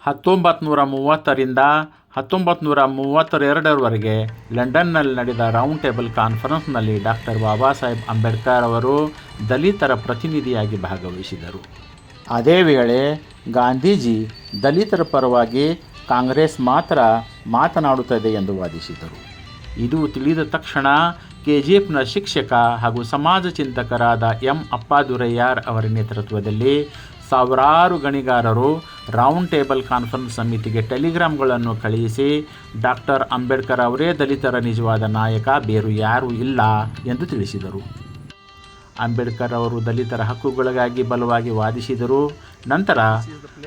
1930ರಿಂದ 1932ರವರೆಗೆ ಲಂಡನ್ನಲ್ಲಿ ನಡೆದ round table ಕಾನ್ಫರೆನ್ಸ್ನಲ್ಲಿ doctor Baba Saheb Ambedkar ಅವರು ದಲಿತರ ಪ್ರತಿನಿಧಿಯಾಗಿ ಭಾಗವಹಿಸಿದರು. ಅದೇ ವೇಳೆ ಗಾಂಧೀಜಿ ದಲಿತರ ಪರವಾಗಿ ಕಾಂಗ್ರೆಸ್ ಮಾತ್ರ ಮಾತನಾಡುತ್ತದೆ ಎಂದು ವಾದಿಸಿದರು. ಇದು ತಿಳಿದ ತಕ್ಷಣ KGFನ ಶಿಕ್ಷಕ ಹಾಗೂ ಸಮಾಜ ಚಿಂತಕರಾದ ಎಂ ಅಪ್ಪಾದುರಯ್ಯರ್ ಅವರ ನೇತೃತ್ವದಲ್ಲಿ ಸಾವಿರಾರು ಗಣಿಗಾರರು ರೌಂಡ್ ಟೇಬಲ್ ಕಾನ್ಫರೆನ್ಸ್ ಸಮಿತಿಗೆ ಟೆಲಿಗ್ರಾಮ್ಗಳನ್ನು ಕಳುಹಿಸಿ ಡಾಕ್ಟರ್ ಅಂಬೇಡ್ಕರ್ ಅವರೇ ದಲಿತರ ನಿಜವಾದ ನಾಯಕ, ಬೇರು ಯಾರೂ ಇಲ್ಲ ಎಂದು ತಿಳಿಸಿದರು. ಅಂಬೇಡ್ಕರ್ ಅವರು ದಲಿತರ ಹಕ್ಕುಗಳಿಗಾಗಿ ಬಲವಾಗಿ ವಾದಿಸಿದರು. ನಂತರ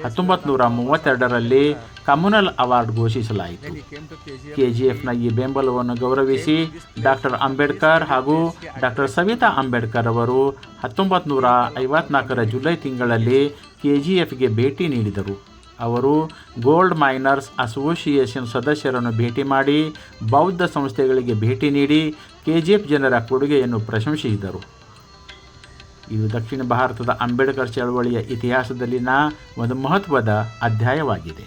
1932ರಲ್ಲಿ ಕಮ್ಯುನಲ್ ಅವಾರ್ಡ್ ಘೋಷಿಸಲಾಯಿತು. KGFನ ಈ ಬೆಂಬಲವನ್ನು ಗೌರವಿಸಿ ಡಾಕ್ಟರ್ ಅಂಬೇಡ್ಕರ್ ಹಾಗೂ ಡಾಕ್ಟರ್ ಸವಿತಾ ಅಂಬೇಡ್ಕರ್ ಅವರು 1954ರ ಜುಲೈ ತಿಂಗಳಲ್ಲಿ KGFಗೆ ಭೇಟಿ ನೀಡಿದರು. ಅವರು ಗೋಲ್ಡ್ ಮೈನರ್ಸ್ ಅಸೋಸಿಯೇಷನ್ ಸದಸ್ಯರನ್ನು ಭೇಟಿ ಮಾಡಿ, ಬೌದ್ಧ ಸಂಸ್ಥೆಗಳಿಗೆ ಭೇಟಿ ನೀಡಿ KGF ಜನರ ಕೊಡುಗೆಯನ್ನು ಪ್ರಶಂಸಿಸಿದರು. ಇದು ದಕ್ಷಿಣ ಭಾರತದ ಅಂಬೇಡ್ಕರ್ ಚಳವಳಿಯ ಇತಿಹಾಸದಲ್ಲಿನ ಒಂದು ಮಹತ್ವದ ಅಧ್ಯಾಯವಾಗಿದೆ.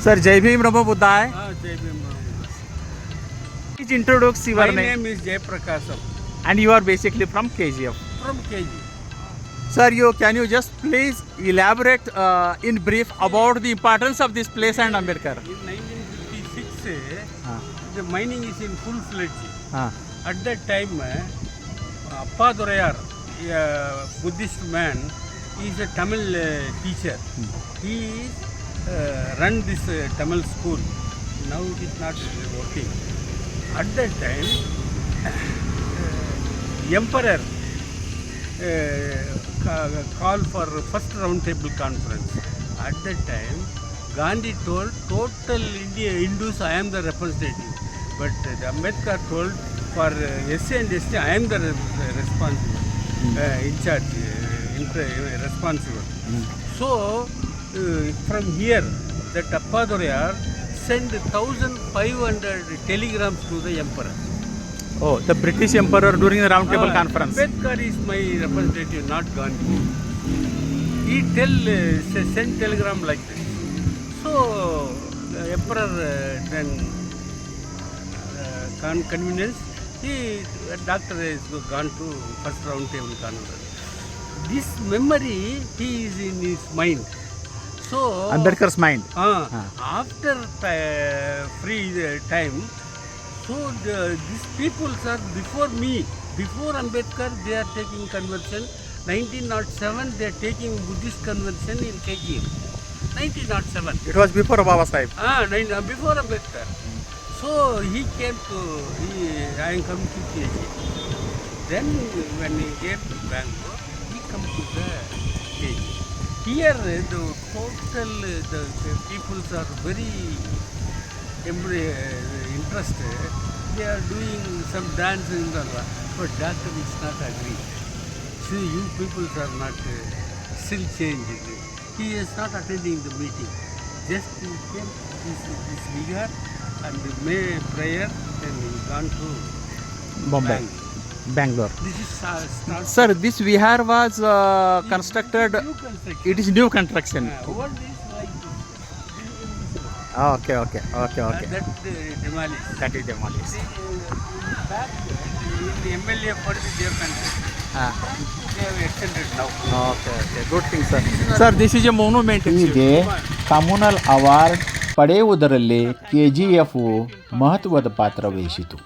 Sir, Jai Bhim Namo Buddhaya. Jai Bhim Namo Buddhaya. Please introduce your My name is Jay Prakasam and you are basically from KGF. from KG. Sir, can you just please elaborate in brief about the importance of this place and Ambedkar? In 1956, the mining is in full-fledged. At that time, Appa Durayar, a Buddhist man, is a Tamil teacher. He run this Tamil school. Now it is not working. At that time, Emperor called for first round table conference. At that time, Gandhi told total India Hindus I am the representative, but the Ambedkar told for SC and ST I am the responsible, in charge, responsible. So from here, the Appa Durayar sent 1,500 telegrams to the emperor. Oh, the British Emperor during the round table conference. Ambedkar is my representative, not Gandhi. He sent telegram like this. So the emperor then convenience, doctor has gone to first round table conference. This memory he is in his mind. So Ambedkar's mind. After free time, so these people are before me, before Ambedkar, they are taking conversion. 1907 they are taking Buddhist conversion in KGF. 1907. It was before Baba Sahib. Before Ambedkar. So he came to, I am coming to KGF. Then when he came to Bangalore, he come to the KGF. Here the total, the people are very interested. They are doing some dancing, but doctor is not agreed. See, you people are not still changed. He is not attending the meeting. Just he came this Vihar and made prayer and he gone to Bombay. Bangalore. This is Sir, this Vihar was constructed. new construction. It is new construction. Old is like this. Okay. That demolished. That is demolished. Back the MLA for the their construction. They have extended now. Okay. Good thing, sir. Sir, this is a monument. ಹೀಗೆ communal award ಪಡೆಯುವುದರಲ್ಲಿ KGF ಮಹತ್ವದ ಪಾತ್ರ ವಹಿಸಿತು.